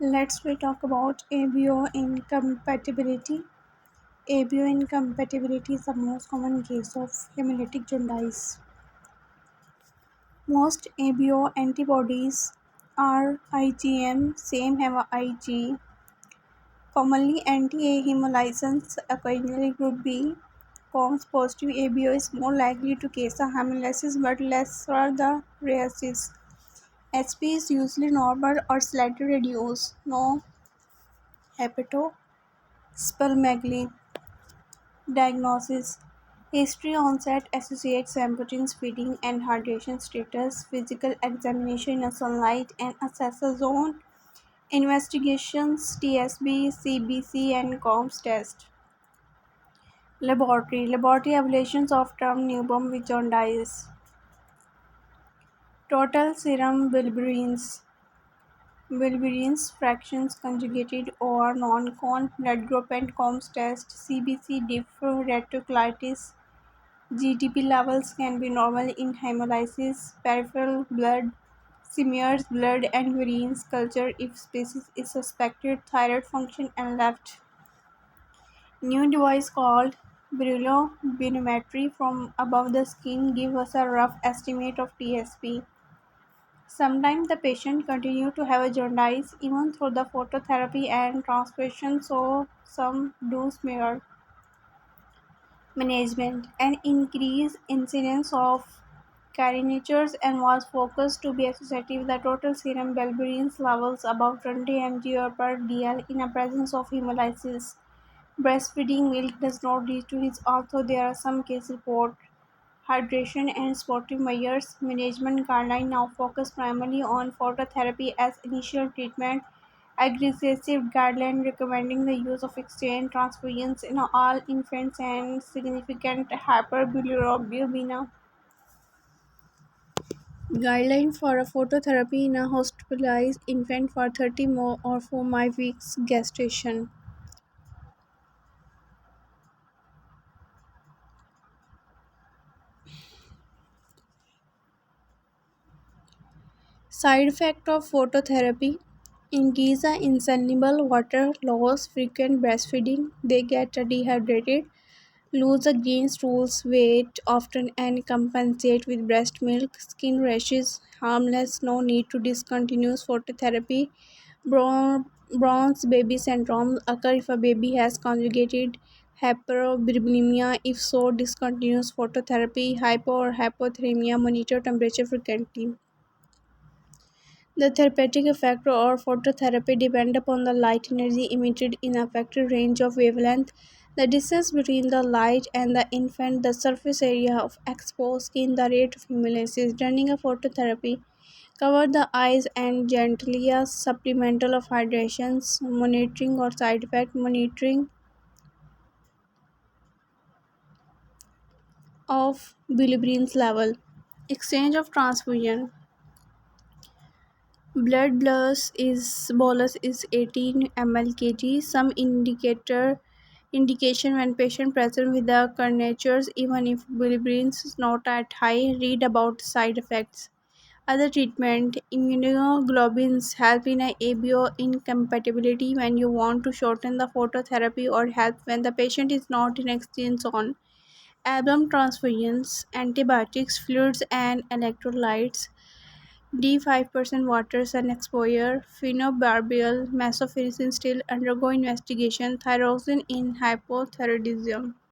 Let's we talk about ABO incompatibility. ABO incompatibility is the most common case of hemolytic jaundice. Most ABO antibodies are IgM, same have Ig, commonly anti-hemolyzants, occasionally group B. Combs positive ABO is more likely to cause a hemolysis but lesser the rheasis. HP is usually normal or slightly reduced. No hepatosplenomegaly. Diagnosis: History, onset, associates symptoms, feeding and hydration status, physical examination in sunlight and assessor zone, investigations, TSB, CBC and Combs test. Laboratory evaluations of term newborn with jaundice. Total serum bilirubins fractions conjugated or non-con blood group and Combs test. CBC diff reticulitis. GTP levels can be normal in hemolysis, peripheral blood, smears, blood and urine culture if species is suspected, thyroid function and left. New device called brilloubimetry from above the skin give us a rough estimate of TSP. Sometimes the patient continue to have a jaundice even through the phototherapy and transfusion, so some do smear. Management: An increased incidence of carinatures and was focused to be associated with the total serum bilirubin levels above 20 mg per dl in the presence of hemolysis. Breastfeeding milk does not lead to this, although there are some cases report hydration and sportive measures. Management guidelines now focus primarily on phototherapy as initial treatment. Aggressive guideline recommending the use of exchange transfusions in all infants and significant hyperbilirubinemia. Guideline for a phototherapy in a hospitalized infant for 30 more or 4 more weeks gestation. Side effect of phototherapy: increase the insoluble water loss, frequent breastfeeding, they get dehydrated, lose the gain stools weight often and compensate with breast milk, skin rashes, harmless, no need to discontinue phototherapy. Bronze baby syndrome occur if a baby has conjugated hyperbilirubinemia. If so, discontinues phototherapy. Hypo or hypothermia, monitor temperature frequently. The therapeutic effect or phototherapy depend upon the light energy emitted in affected range of wavelength, the distance between the light and the infant, the surface area of exposed skin, the rate of hemolysis. During a phototherapy, cover the eyes and gently a supplemental of hydrations, monitoring or side effect monitoring of bilirubin level. Exchange of transfusion. Blood bolus is 18 ml kg. Some indication when patient present with the carnatures, even if bilirubin is not at high. Read about side effects. Other treatment: immunoglobulins help in a ABO incompatibility when you want to shorten the phototherapy or help when the patient is not in exchange zone. Album transfusions, antibiotics, fluids and electrolytes. D 5% water sun exposure, phenobarbital, mesophilin still undergo investigation, thyroxine in hypothyroidism.